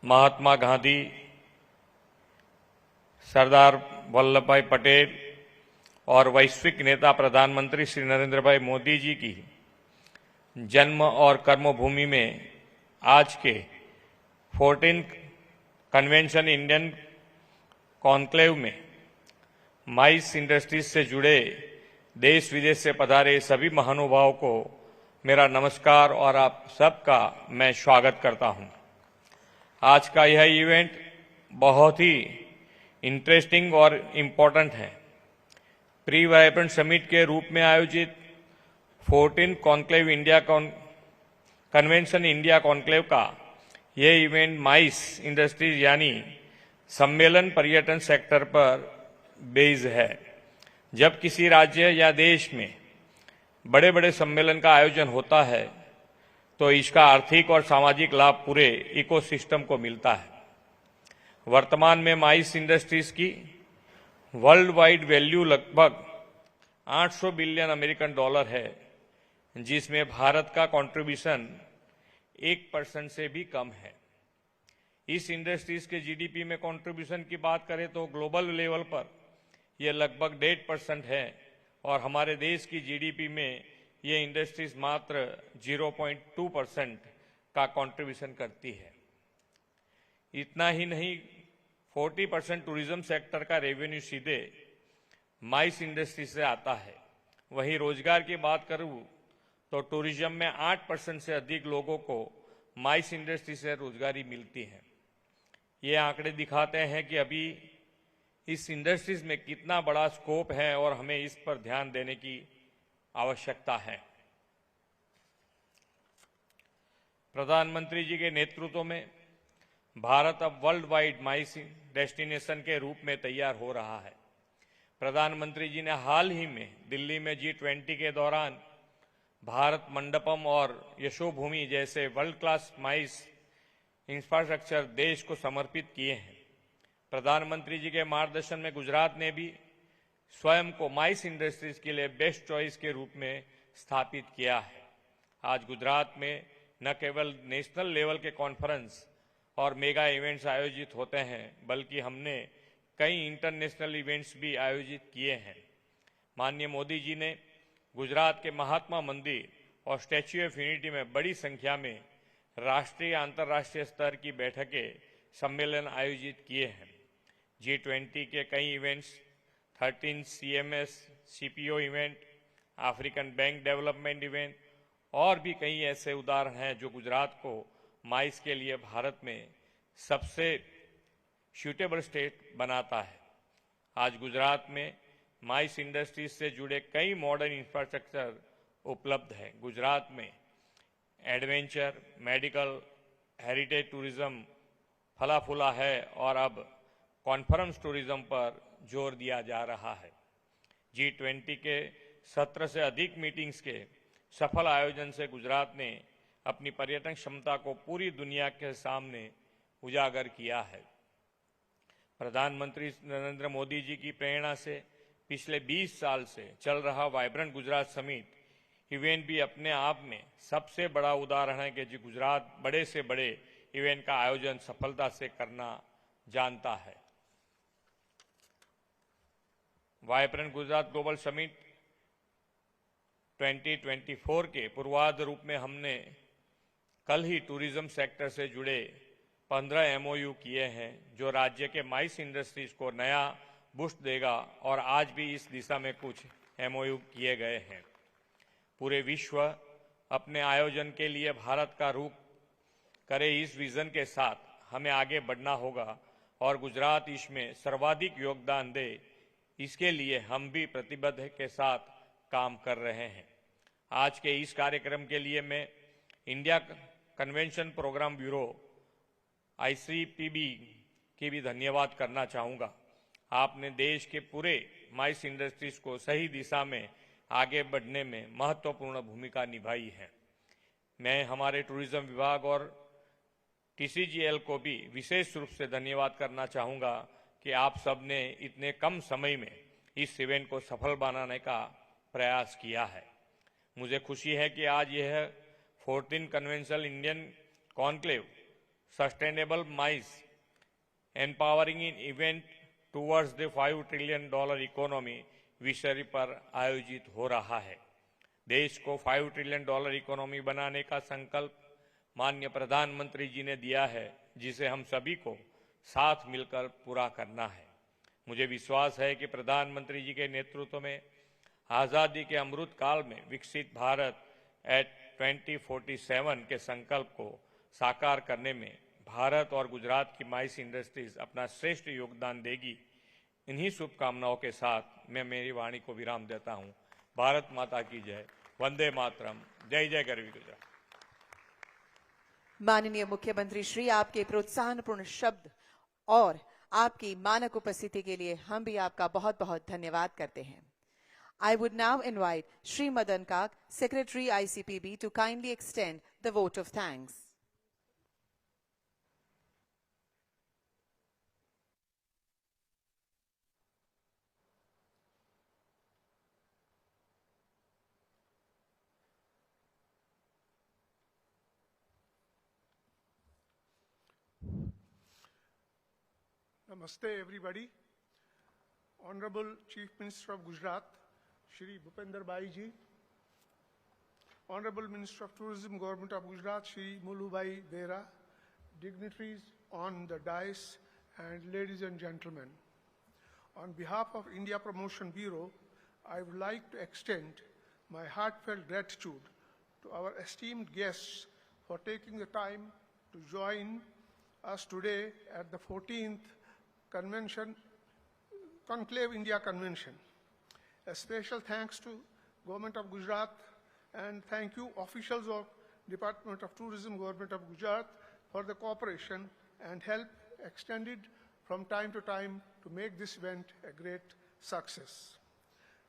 महात्मा गांधी, सरदार वल्लभ भाई पटेल और वैश्विक नेता प्रधानमंत्री श्री नरेंद्र भाई मोदी जी की जन्म और कर्मभूमि में आज के 14th कन्वेंशन इंडियन कॉन्क्लेव में माइस इंडस्ट्रीज से जुड़े देश विदेश से पधारे सभी महानुभावों को मेरा नमस्कार और आप सबका मैं स्वागत करता हूं। आज का यह इवेंट बहुत ही इंटरेस्टिंग और इम्पोर्टेंट है। प्री वाइब्रेंट समिट के रूप में आयोजित 14th conclave India convention India conclave का यह इवेंट माइस इंडस्ट्रीज यानी सम्मेलन पर्यटन सेक्टर पर बेस्ड है। जब किसी राज्य या देश में बड़े बड़े सम्मेलन का आयोजन होता है तो इसका आर्थिक और सामाजिक लाभ पूरे इकोसिस्टम को मिलता है। वर्तमान में माइस इंडस्ट्रीज की वर्ल्ड वाइड वैल्यू लगभग 800 बिलियन अमेरिकन डॉलर है, जिसमें भारत का कंट्रीब्यूशन 1% से भी कम है। इस इंडस्ट्रीज के जीडीपी में कंट्रीब्यूशन की बात करें तो ग्लोबल लेवल पर यह लगभग 1.5% है और हमारे देश की जीडीपी में ये इंडस्ट्रीज मात्र 0.2% का कंट्रीब्यूशन करती है। इतना ही नहीं, 40% टूरिज्म सेक्टर का रेवेन्यू सीधे माइस इंडस्ट्री से आता है। वहीं रोजगार की बात करूं तो टूरिज्म में 8% से अधिक लोगों को माइस इंडस्ट्री से रोजगारी मिलती है। ये आंकड़े दिखाते हैं कि अभी इस इंडस्ट्रीज में कितना बड़ा स्कोप है और हमें इस पर ध्यान देने की आवश्यकता है। प्रधानमंत्री जी के नेतृत्व में भारत अब वर्ल्ड वाइड माइस डेस्टिनेशन के रूप में तैयार हो रहा है। प्रधानमंत्री जी ने हाल ही में दिल्ली में G20 के दौरान भारत मंडपम और यशोभूमि जैसे वर्ल्ड क्लास माइस इंफ्रास्ट्रक्चर देश को समर्पित किए हैं। प्रधानमंत्री जी के मार्गदर्शन में गुजरात ने भी स्वयं को माइस इंडस्ट्रीज के लिए बेस्ट चॉइस के रूप में स्थापित किया है। आज गुजरात में न केवल नेशनल लेवल के कॉन्फ्रेंस और मेगा इवेंट्स आयोजित होते हैं, बल्कि हमने कई इंटरनेशनल इवेंट्स भी आयोजित किए हैं। माननीय मोदी जी ने गुजरात के महात्मा मंदिर और स्टैच्यू ऑफ यूनिटी में बड़ी संख्या में राष्ट्रीय अंतर्राष्ट्रीय स्तर की बैठकें सम्मेलन आयोजित किए हैं। G20 के कई events, 13 CMS CPO event, African bank development event और भी कई ऐसे उदाहरण हैं जो गुजरात को माइस के लिए भारत में सबसे सूटेबल स्टेट बनाता है। आज गुजरात में माइस इंडस्ट्रीज से जुड़े कई मॉडर्न इंफ्रास्ट्रक्चर उपलब्ध है। गुजरात में एडवेंचर, मेडिकल, हेरिटेज टूरिज्म फला फूला है और अब कॉन्फ्रेंस टूरिज्म पर जोर दिया जा रहा है। G20 के 17 से अधिक मीटिंग्स के सफल आयोजन से गुजरात ने अपनी पर्यटन क्षमता को पूरी दुनिया के सामने उजागर किया है। प्रधानमंत्री नरेंद्र मोदी जी की प्रेरणा से पिछले 20 साल से चल रहा वाइब्रेंट गुजरात समिट इवेंट भी अपने आप में सबसे बड़ा उदाहरण है कि गुजरात बड़े से बड़े इवेंट का आयोजन सफलता से करना जानता है। वाइब्रेंट गुजरात ग्लोबल समिट 2024 के पूर्वाध रूप में हमने कल ही टूरिज्म सेक्टर से जुड़े 15 MOU किए हैं, जो राज्य के माइस इंडस्ट्रीज को नया बूस्ट देगा और आज भी इस दिशा में कुछ MOU किए गए हैं। पूरे विश्व अपने आयोजन के लिए भारत का रुख करे, इस विजन के साथ हमें आगे बढ़ना होगा और गुजरात इसमें सर्वाधिक योगदान दे, इसके लिए हम भी प्रतिबद्ध के साथ काम कर रहे हैं। आज के इस कार्यक्रम के लिए मैं India convention programme bureau ICPB की भी धन्यवाद करना चाहूँगा। आपने देश के पूरे माइस इंडस्ट्रीज को सही दिशा में आगे बढ़ने में महत्वपूर्ण भूमिका निभाई है। मैं हमारे टूरिज्म विभाग और TCGL को भी विशेष रूप से धन्यवाद करना चाहूँगा कि आप सबने इतने कम समय में इस इवेंट को सफल बनाने का प्रयास किया है। मुझे खुशी है कि आज यह 14 conventional Indian conclave sustainable mice empowering in event towards the $5 trillion economy विषय पर आयोजित हो रहा है। देश को $5 ट्रिलियन इकोनॉमी बनाने का संकल्प माननीय प्रधानमंत्री जी ने दिया है, जिसे हम सभी को साथ मिलकर पूरा करना है। मुझे विश्वास है कि प्रधानमंत्री जी के नेतृत्व में आजादी के अमृत काल में विकसित भारत एट 2047 के संकल्प को साकार करने में भारत और गुजरात की माइस इंडस्ट्रीज अपना श्रेष्ठ योगदान देगी। इन्हीं शुभकामनाओं के साथ मैं मेरी वाणी को विराम देता हूं। भारत माता की जय। वंदे मातरम। जय जय गरवी गुजरात। माननीय मुख्यमंत्री श्री, आपके प्रोत्साहनपूर्ण शब्द और आपकी मानक उपस्थिति के लिए हम भी आपका बहुत बहुत धन्यवाद करते हैं। I would now invite Shri Madan Kak, Secretary ICPB, to kindly extend the vote of thanks. Namaste everybody. Honorable Chief Minister of Gujarat, Shri Bhupender Bhai ji, Honorable Minister of Tourism, Government of Gujarat, Shri Mulu Bhai Bera, dignitaries on the dais, and ladies and gentlemen. On behalf of India Promotion Bureau, I would like to extend my heartfelt gratitude to our esteemed guests for taking the time to join us today at the 14th Conclave India Convention. A special thanks to Government of Gujarat and thank you officials of Department of Tourism, Government of Gujarat for the cooperation and help extended from time to time to make this event a great success.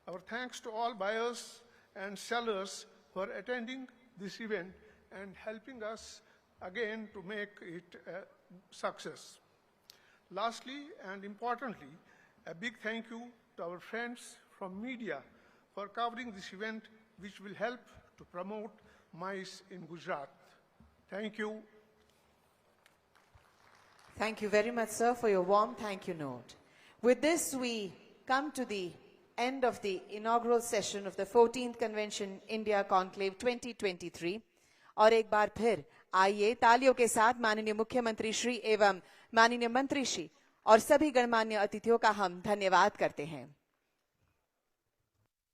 Our thanks to all buyers and sellers for attending this event and helping us again to make it a success. Lastly and importantly, a big thank you to our friends from media for covering this event, which will help to promote MICE in Gujarat. Thank you. Thank you very much, sir, for your warm thank you note. With this, we come to the end of the inaugural session of the 14th Convention India Conclave 2023. और एक बार फिर आइए तालियों के साथ माननीय मुख्यमंत्री श्री एवं माननीय मंत्री श्री और सभी गणमान्य अतिथियों का हम धन्यवाद करते हैं।